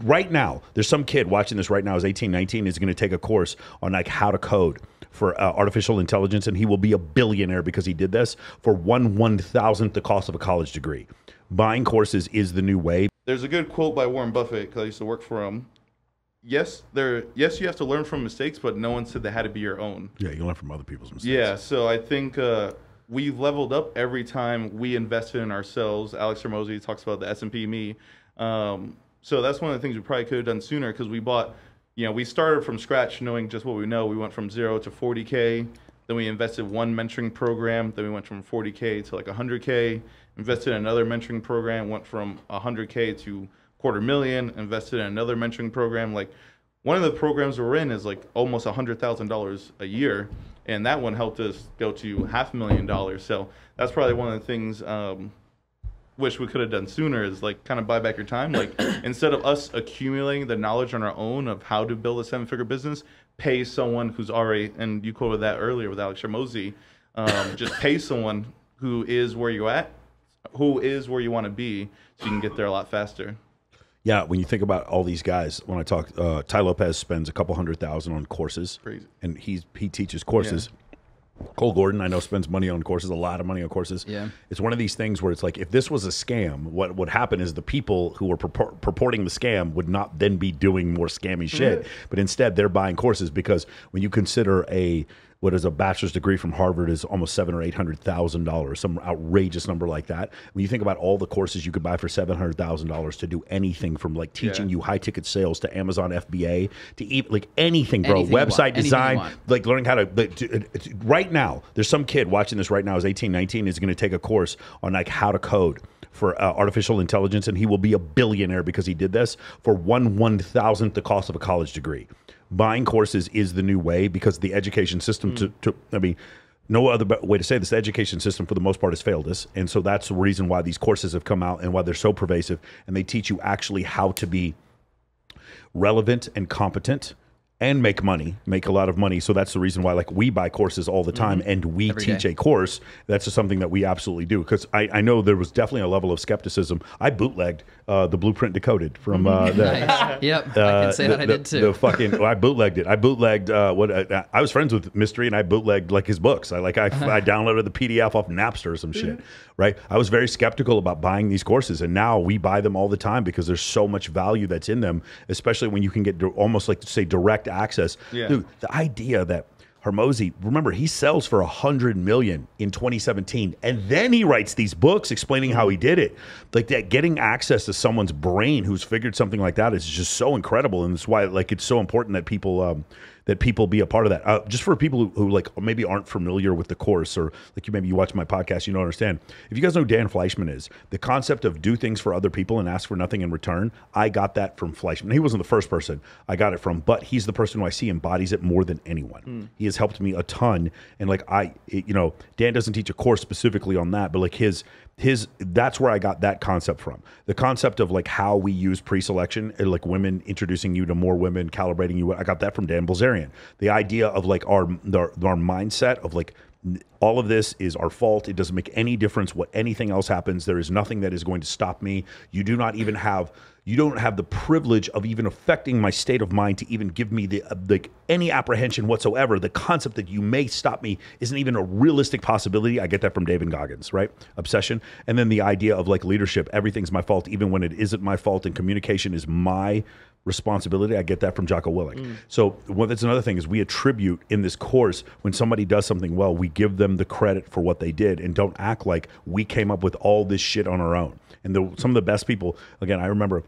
right now, there's some kid watching this right now, is 18, 19, is going to take a course on like how to code for artificial intelligence, and he will be a billionaire because he did this for 1/1000th the cost of a college degree. Buying courses is the new way. There's a good quote by Warren Buffett, because I used to work for him. Yes, you have to learn from mistakes, but no one said they had to be your own. Yeah, you learn from other people's mistakes. Yeah, so I think we've leveled up every time we invested in ourselves. Alex Hormozy talks about the S&P me. So that's one of the things we probably could have done sooner, because we bought, we started from scratch knowing just what we know. We went from 0 to 40K. Then we invested one mentoring program. Then we went from 40K to like 100K. Invested in another mentoring program. Went from 100K to $250,000. Invested in another mentoring program. Like, one of the programs we're in is like almost $100,000 a year, and that one helped us go to $500,000. So that's probably one of the things wish we could have done sooner, is like kind of buy back your time. Like, instead of us accumulating the knowledge on our own of how to build a 7-figure business, pay someone who's already, and you quoted that earlier with Alex Hormozy, just pay someone who is where you're at, who is where you want to be, so you can get there a lot faster. Yeah, when you think about all these guys, when I talk, Ty Lopez spends a couple $100,000 on courses. Crazy. And he teaches courses. Yeah. Cole Gordon, I know, spends money on courses, a lot of money on courses. Yeah. It's one of these things where it's like, if this was a scam, what would happen is the people who were purporting the scam would not then be doing more scammy shit. But instead, they're buying courses, because when you consider what is a bachelor's degree from Harvard is almost $700,000 or $800,000, some outrageous number like that. When you think about all the courses you could buy for $700,000 to do anything from like teaching you high ticket sales to Amazon FBA to even like anything, bro. Website design, like learning how to. Right now, there's some kid watching this right now, is 18, 19, is going to take a course on like how to code for artificial intelligence, and he will be a billionaire because he did this for 1/1000th the cost of a college degree. Buying courses is the new way, because the education system no other way to say this, the education system for the most part has failed us. And so that's the reason why these courses have come out and why they're so pervasive, and they teach you actually how to be relevant and competent and make a lot of money. So that's the reason why, like, we buy courses all the time, and we teach a course. That's just something that we absolutely do, because I know there was definitely a level of skepticism. I bootlegged the Blueprint Decoded from nice. Yep, I can say that I did too. I bootlegged it. I bootlegged I was friends with Mystery, and I bootlegged like his books. I downloaded the PDF off Napster or some shit. Right? I was very skeptical about buying these courses, and now we buy them all the time because there's so much value that's in them, especially when you can get almost like, say, direct access. Yeah. Dude, the idea that Hormozy, remember, he sells for $100 million in 2017, and then he writes these books explaining how he did it. Like, that, getting access to someone's brain who's figured something like that is just so incredible, and that's why, like, it's so important that people be a part of that. Just for people who like maybe aren't familiar with the course, or like maybe you watch my podcast, you don't understand. If you guys know who Dan Fleischman is, the concept of do things for other people and ask for nothing in return, I got that from Fleischman. He wasn't the first person I got it from, but he's the person who I see embodies it more than anyone. He has helped me a ton, and like Dan doesn't teach a course specifically on that, but like that's where I got that concept from. The concept of like how we use pre-selection, and like women, introducing you to more women, calibrating you. I got that from Dan Bilzerian. The idea of like our mindset of like, all of this is our fault. It doesn't make any difference what anything else happens. There is nothing that is going to stop me. You don't have the privilege of even affecting my state of mind to even give me any apprehension whatsoever. The concept that you may stop me isn't even a realistic possibility. I get that from David Goggins, right? Obsession. And then the idea of like leadership. Everything's my fault, even when it isn't my fault, and communication is my responsibility. I get that from Jocko Willink. So that's another thing, is we attribute in this course, when somebody does something well, we give them the credit for what they did, and don't act like we came up with all this shit on our own. And some of the best people, again, I remember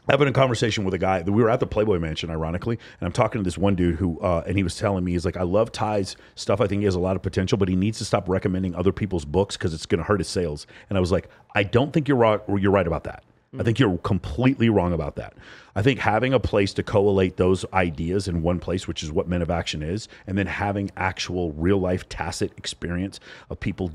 having a conversation with a guy. We were at the Playboy Mansion, ironically, and I'm talking to this one dude who, and he was telling me, he's like, I love Ty's stuff. I think he has a lot of potential, but he needs to stop recommending other people's books because it's going to hurt his sales. And I was like, I don't think you're right about that. I think you're completely wrong about that. I think having a place to collate those ideas in one place, which is what Men of Action is, and then having actual real life tacit experience of people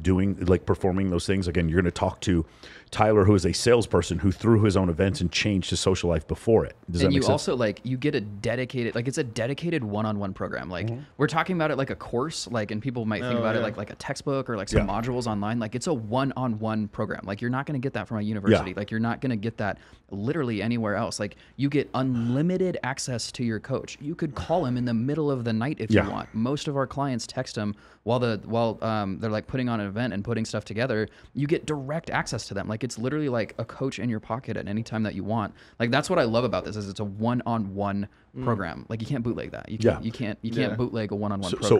performing those things. Again, you're going to talk to Tyler, who is a salesperson who threw his own events and changed his social life before it. Does that make sense? Also you get a dedicated, it's a dedicated one-on-one program. We're talking about it like a course, and people might think about it like a textbook or like some modules online. Like, it's a one-on-one program. Like, you're not going to get that from a university. Like, you're not going to get get that literally anywhere else. Like you get unlimited access to your coach. You could call him in the middle of the night if you want. Most of our clients text him while they're like putting on an event and putting stuff together. You get direct access to them. Like it's literally like a coach in your pocket at any time that you want. Like that's what I love about this is it's a one-on-one program. Like you can't bootleg that. You can't bootleg a one-on-one program. So